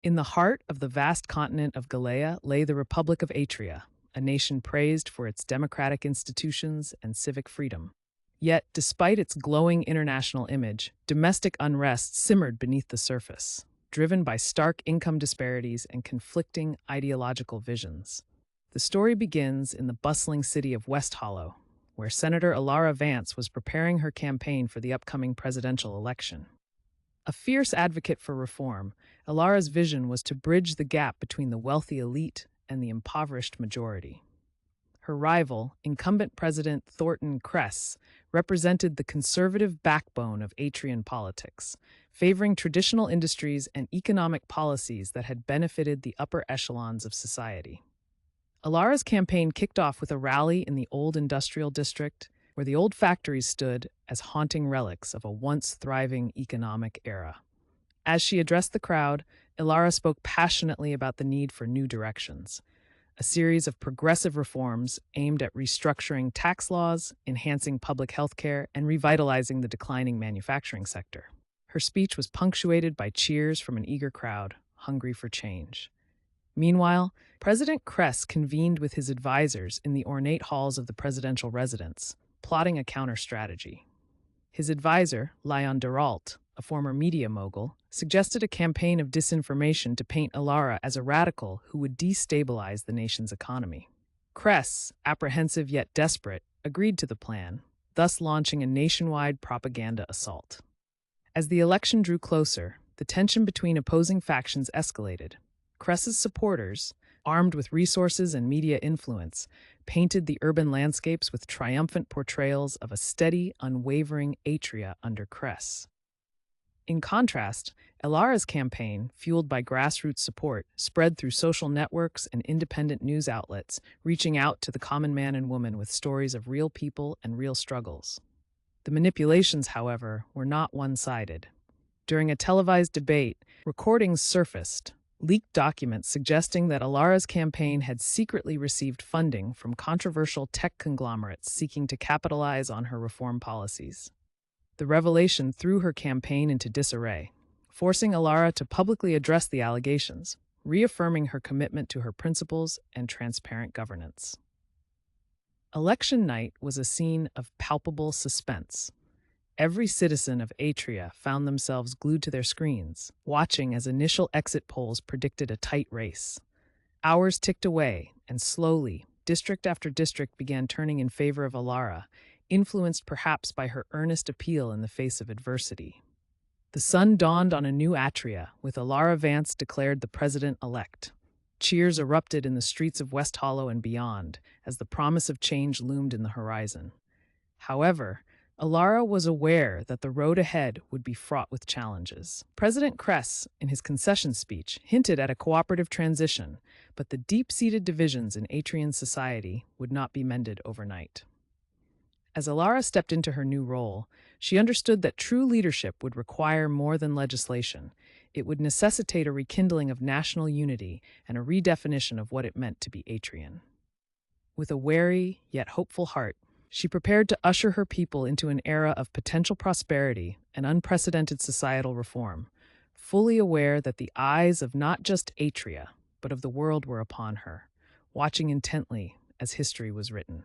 In the heart of the vast continent of Gallia lay the Republic of Atria, a nation praised for its democratic institutions and civic freedom. Yet, despite its glowing international image, domestic unrest simmered beneath the surface, driven by stark income disparities and conflicting ideological visions. The story begins in the bustling city of West Hollow, where Senator Alara Vance was preparing her campaign for the upcoming presidential election. A fierce advocate for reform, Alara's vision was to bridge the gap between the wealthy elite and the impoverished majority. Her rival, incumbent President Thornton Cress, represented the conservative backbone of Atrian politics, favoring traditional industries and economic policies that had benefited the upper echelons of society. Alara's campaign kicked off with a rally in the old industrial district, where the old factories stood as haunting relics of a once thriving economic era. As she addressed the crowd, Ilara spoke passionately about the need for new directions, a series of progressive reforms aimed at restructuring tax laws, enhancing public health care, and revitalizing the declining manufacturing sector. Her speech was punctuated by cheers from an eager crowd, hungry for change. Meanwhile, President Cress convened with his advisors in the ornate halls of the presidential residence, plotting a counter-strategy. His advisor, Leon Deralt, a former media mogul, suggested a campaign of disinformation to paint Alara as a radical who would destabilize the nation's economy. Cress, apprehensive yet desperate, agreed to the plan, thus launching a nationwide propaganda assault. As the election drew closer, the tension between opposing factions escalated. Cress's supporters, armed with resources and media influence, painted the urban landscapes with triumphant portrayals of a steady, unwavering Atria under Cress. In contrast, Elara's campaign, fueled by grassroots support, spread through social networks and independent news outlets, reaching out to the common man and woman with stories of real people and real struggles. The manipulations, however, were not one-sided. During a televised debate, recordings surfaced, leaked documents suggesting that Alara's campaign had secretly received funding from controversial tech conglomerates seeking to capitalize on her reform policies. The revelation threw her campaign into disarray, forcing Alara to publicly address the allegations, reaffirming her commitment to her principles and transparent governance. Election night was a scene of palpable suspense. Every citizen of Atria found themselves glued to their screens, watching as initial exit polls predicted a tight race. Hours ticked away, and slowly, district after district began turning in favor of Alara, influenced perhaps by her earnest appeal in the face of adversity. The sun dawned on a new Atria, with Alara Vance declared the president-elect. Cheers erupted in the streets of West Hollow and beyond, as the promise of change loomed in the horizon. However, Alara was aware that the road ahead would be fraught with challenges. President Cress, in his concession speech, hinted at a cooperative transition, but the deep-seated divisions in Atrian society would not be mended overnight. As Alara stepped into her new role, she understood that true leadership would require more than legislation. It would necessitate a rekindling of national unity and a redefinition of what it meant to be Atrian. With a wary yet hopeful heart, she prepared to usher her people into an era of potential prosperity and unprecedented societal reform, fully aware that the eyes of not just Atria, but of the world were upon her, watching intently as history was written.